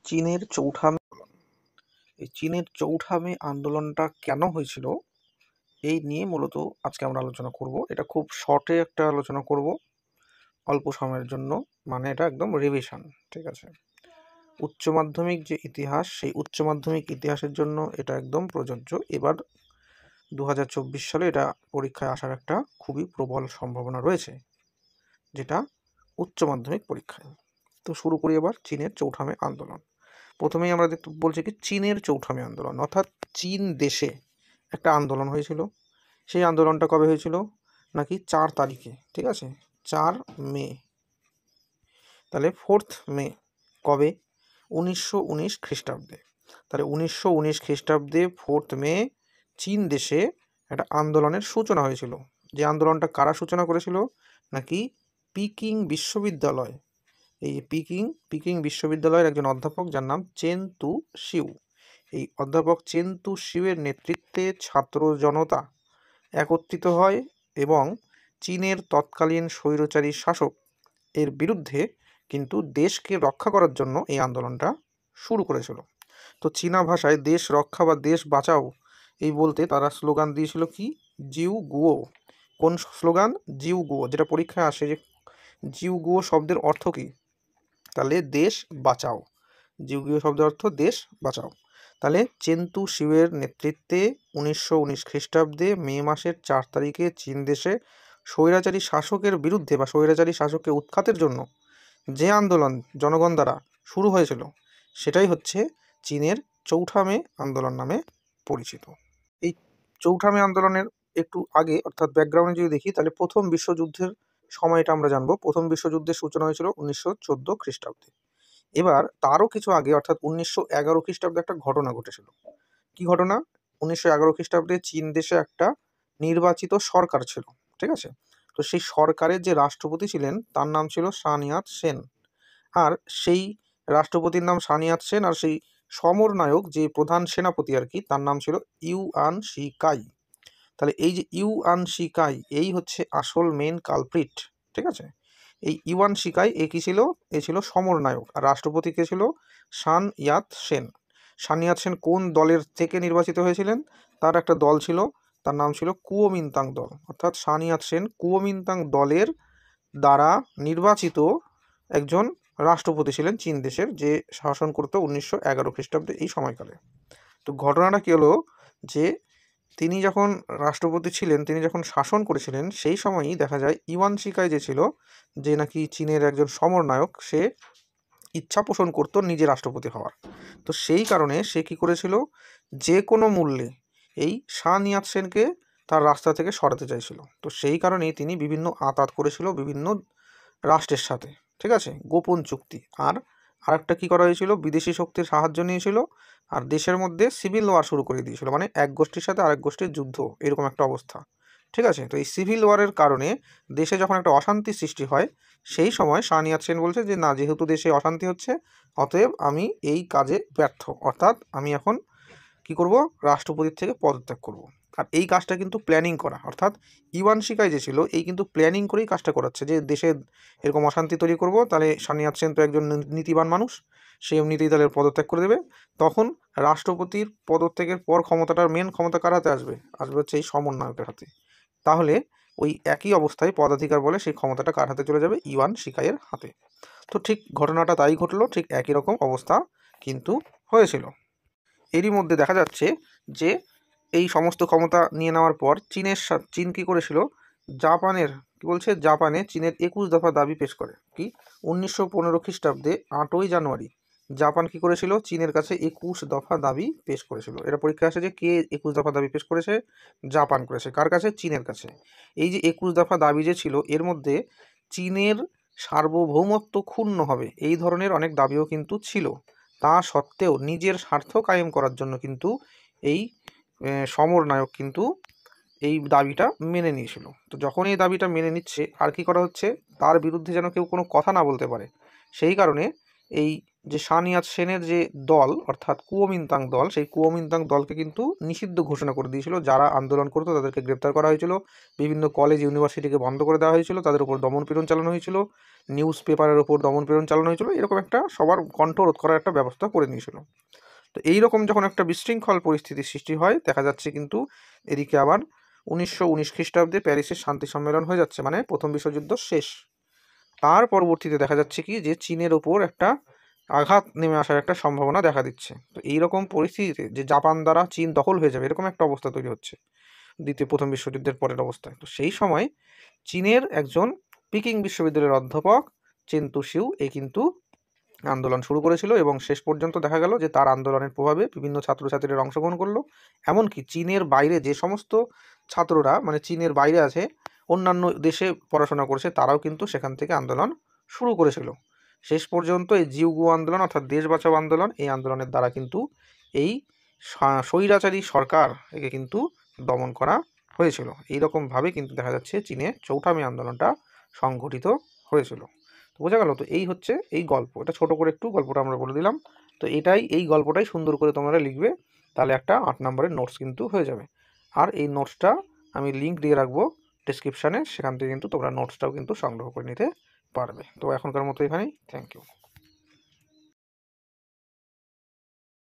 চীনের চৌঠা মে আন্দোলন। এই চীনের চৌঠা মে আন্দোলনটা কেন হয়েছিল এই নিয়ে মূলত আজকে আমরা আলোচনা করব। এটা খুব শর্টে একটা আলোচনা করব, অল্প সময়ের জন্য। মানে এটা একদম রিভিশন, ঠিক আছে? উচ্চ মাধ্যমিক যে ইতিহাস, সেই উচ্চ মাধ্যমিক ইতিহাসের জন্য এটা একদম প্রযোজ্য। এবার 2024 সালে এটা পরীক্ষায় আসার একটা খুবই প্রবল সম্ভাবনা রয়েছে, যেটা উচ্চ মাধ্যমিক পরীক্ষায়। তো শুরু করি এবার চীনের চৌঠা মে আন্দোলন। প্রথমেই আমরা বলছি কি চীনের চৌঠা মে আন্দোলন, অর্থাৎ চীন দেশে একটা আন্দোলন হয়েছিল। সেই আন্দোলনটা কবে হয়েছিল? নাকি 4 তারিখে, ঠিক আছে? 4 মে। তাহলে 4th মে কবে? 1919 খ্রিস্টাব্দে। তাহলে 1919 খ্রিস্টাব্দে 4th মে চীন দেশে একটা আন্দোলনের সূচনা হয়েছিল। যে আন্দোলনটা কারা সূচনা করেছিল? নাকি পিকিং বিশ্ববিদ্যালয়। এই পিকিং বিশ্ববিদ্যালয়ের একজন অধ্যাপক, যার নাম চেন তু শিউ। এই অধ্যাপক চেন তু শিউয়ের নেতৃত্বে ছাত্র জনতা একত্রিত হয় এবং চীনের তৎকালীন স্বৈরাচারী শাসক এর বিরুদ্ধে কিন্তু দেশকে রক্ষা করার জন্য এই আন্দোলনটা শুরু করেছিল। তো চীনা ভাষায় দেশ রক্ষা বা দেশ বাঁচাও এই বলতে তারা স্লোগান দিয়েছিল কি? জিউ গুয়ো। কোন স্লোগান? জিউ গুয়ো। যেটা পরীক্ষায় আসে যে জিউ গুয়ো শব্দের অর্থ কী? তাহলে দেশ বাঁচাও। জিউগীয় শব্দের অর্থ দেশ বাঁচাও। তাহলে চেন তু শিউয়ের নেতৃত্বে 1919 খ্রিস্টাব্দে মে মাসের 4 তারিখে চীন দেশে স্বৈরাচারী শাসকের বিরুদ্ধে বা স্বৈরাচারী শাসককে উৎখাতের জন্য যে আন্দোলন জনগণ দ্বারা শুরু হয়েছিল, সেটাই হচ্ছে চীনের চৌঠা মে আন্দোলন নামে পরিচিত। এই চৌঠা মে আন্দোলনের একটু আগে, অর্থাৎ ব্যাকগ্রাউন্ডে যদি দেখি, তাহলে প্রথম বিশ্বযুদ্ধের সময়টা আমরা জানবো। প্রথম বিশ্বযুদ্ধের সূচনা হয়েছিল 1914 খ্রিস্টাব্দে। এবার তারও কিছু আগে, অর্থাৎ 1911 খ্রিস্টাব্দে একটা ঘটনা ঘটেছিল। কি ঘটনা? 1911 খ্রিস্টাব্দে চীন দেশে একটা নির্বাচিত সরকার ছিল, ঠিক আছে? তো সেই সরকারের যে রাষ্ট্রপতি ছিলেন তার নাম ছিল সানিয়াত সেন। আর সেই রাষ্ট্রপতির নাম সানিয়াত সেন, আর সেই সমরনায়ক যে প্রধান সেনাপতি আর কি, তার নাম ছিল ইউয়ান শিকাই। তাহলে এই যে ইউয়ান শিকাই, এই হচ্ছে আসল মেন কালপ্রিট, ঠিক আছে? এই ইউয়ান শিকাই এ কি ছিল? এ ছিল সমরনায়ক। আর রাষ্ট্রপতি কে ছিল? সান ইয়াত সেন। সান ইয়াত সেন কোন দলের থেকে নির্বাচিত হয়েছিলেন? তার একটা দল ছিল, তার নাম ছিল কুওমিন্তাং দল। অর্থাৎ সান ইয়াত সেন কুওমিন্তাং দলের দ্বারা নির্বাচিত একজন রাষ্ট্রপতি ছিলেন চীন দেশের, যে শাসন করতো 1911 খ্রিস্টাব্দে এই সময়কালে। তো ঘটনাটা কি হলো যে তিনি যখন রাষ্ট্রপতি ছিলেন, তিনি যখন শাসন করেছিলেন, সেই সময়ই দেখা যায় ইউয়ান শিকাই যে ছিল, যে নাকি চীনের একজন সমরনায়ক, সে ইচ্ছা পোষণ করতো নিজে রাষ্ট্রপতি হওয়ার। তো সেই কারণে সে কি করেছিল? যে কোনো মূল্যে এই সান ইয়াত সেনকে তার রাস্তা থেকে সরাতে চাইছিল। তো সেই কারণেই তিনি বিভিন্ন আঁতাত করেছিল বিভিন্ন রাষ্ট্রের সাথে, ঠিক আছে? গোপন চুক্তি। আর আরেকটা কি করা হয়েছিল? বিদেশি শক্তির সাহায্য নিয়েছিল, আর দেশের মধ্যে সিভিল ওয়ার শুরু করে দিয়েছিল। মানে এক গোষ্ঠীর সাথে আরেক গোষ্ঠীর যুদ্ধ, এরকম একটা অবস্থা, ঠিক আছে? তো এই সিভিল ওয়ারের কারণে দেশে যখন একটা অশান্তি সৃষ্টি হয়, সেই সময় সান ইয়াত সেন বলছে যে না, যেহেতু দেশে অশান্তি হচ্ছে, অতএব আমি এই কাজে ব্যর্থ, অর্থাৎ আমি এখন কি করব? রাষ্ট্রপতির থেকে পদত্যাগ করব। আর এই কাজটা কিন্তু প্ল্যানিং করা, অর্থাৎ ইউয়ান শিকাই যে ছিল, এই কিন্তু প্ল্যানিং করেই কাজটা করাচ্ছে যে দেশে এরকম অশান্তি তৈরি করব, তাহলে সান ইয়াত সেন তো একজন নীতিবান মানুষ, সেই এমনিতেই তাহলে পদত্যাগ করে দেবে। তখন রাষ্ট্রপতির পদত্যাগের পর ক্ষমতাটার মেন ক্ষমতা কার হাতে আসবে? আসবে হচ্ছে এই সমন্বয়কের হাতে। তাহলে ওই একই অবস্থায় পদাধিকার বলে সেই ক্ষমতাটা কার হাতে চলে যাবে? ইউয়ান শিকাইয়ের হাতে। তো ঠিক ঘটনাটা তাই ঘটলো, ঠিক একই রকম অবস্থা কিন্তু হয়েছিল। এরই মধ্যে দেখা যাচ্ছে যে এই সমস্ত ক্ষমতা নিয়ে নেওয়ার পর চীন কি করেছিল? জাপানের কি বলছে? জাপানে চীনের 21 দফা দাবি পেশ করে। কি? 1915 খ্রিস্টাব্দে 8ই জানুয়ারি জাপান কি করেছিল? চীনের কাছে 21 দফা দাবি পেশ করেছিল। এটা পরীক্ষা আসে যে কে 21 দফা দাবি পেশ করেছে? জাপান করেছে। কার কাছে? চীনের কাছে। এই যে 21 দফা দাবি যে ছিল, এর মধ্যে চীনের সার্বভৌমত্ব ক্ষুণ্ণ হবে এই ধরনের অনেক দাবিও কিন্তু ছিল। তা সত্ত্বেও নিজের স্বার্থ কায়েম করার জন্য কিন্তু এই সমরনায়ক কিন্তু এই দাবিটা মেনে নিয়েছিল। তো যখন এই দাবিটা মেনে নিচ্ছে, আর কি করা হচ্ছে? তার বিরুদ্ধে যেন কেউ কোনো কথা না বলতে পারে, সেই কারণে এই যে সানিয়াত সেনের যে দল অর্থাৎ কুওমিন্তাং দল, সেই কুওমিন্তাং দলকে কিন্তু নিষিদ্ধ ঘোষণা করে দিয়েছিল। যারা আন্দোলন করতো তাদেরকে গ্রেপ্তার করা হয়েছিল, বিভিন্ন কলেজ ইউনিভার্সিটিকে বন্ধ করে দেওয়া হয়েছিল, তাদের উপর দমনপীড়ন চালানো হয়েছিল, নিউজ পেপারের ওপর দমনপীড়ন চালানো হয়েছিল, এরকম একটা সবার কণ্ঠরোধ করার একটা ব্যবস্থা করে নিয়েছিল। তো এইরকম যখন একটা বিশৃঙ্খল পরিস্থিতির সৃষ্টি হয়, দেখা যাচ্ছে কিন্তু এদিকে আবার 1919 খ্রিস্টাব্দে প্যারিসের শান্তি সম্মেলন হয়ে যাচ্ছে, মানে প্রথম বিশ্বযুদ্ধ শেষ। তার পরবর্তীতে দেখা যাচ্ছে কি যে চীনের ওপর একটা আঘাত নেমে আসার একটা সম্ভাবনা দেখা দিচ্ছে। তো এইরকম পরিস্থিতিতে যে জাপান দ্বারা চীন দখল হয়ে যাবে, এরকম একটা অবস্থা তৈরি হচ্ছে প্রথম বিশ্বযুদ্ধের পরের অবস্থায়। তো সেই সময় চীনের একজন পিকিং বিশ্ববিদ্যালয়ের অধ্যাপক চেন তুশিউ কিন্তু আন্দোলন শুরু করেছিল, এবং শেষ পর্যন্ত দেখা গেল যে তার আন্দোলনের প্রভাবে বিভিন্ন ছাত্রছাত্রীরা অংশগ্রহণ করলো। এমনকি চীনের বাইরে যে সমস্ত ছাত্ররা মানে চীনের বাইরে আছে, অন্যান্য দেশে পড়াশোনা করছে, তারাও কিন্তু সেখান থেকে আন্দোলন শুরু করেছিল। শেষ পর্যন্ত এই জিউগু আন্দোলন অর্থাৎ দেশ বাঁচাও আন্দোলন, এই আন্দোলনের দ্বারা কিন্তু এই স্বৈরাচারী সরকার একে কিন্তু দমন করা হয়েছিল। এইরকমভাবে কিন্তু দেখা যাচ্ছে চীনে চৌঠা মে আন্দোলনটা সংঘটিত হয়েছিল। তো বোঝা গেল? তো এই হচ্ছে এই গল্প। এটা ছোট করে একটু গল্পটা আমরা বলে দিলাম। তো এই গল্পটাই সুন্দর করে তোমরা লিখবে, তাহলে একটা 8 নম্বরের নোটস কিন্তু হয়ে যাবে। আর এই নোটসটা আমি লিঙ্ক দিয়ে রাখবো ডেসক্রিপশানে, সেখান থেকে কিন্তু তোমরা নোটসটাও কিন্তু সংগ্রহ করে নিতে পারবে। তো এখনকার মতো এখানেই, থ্যাংক ইউ।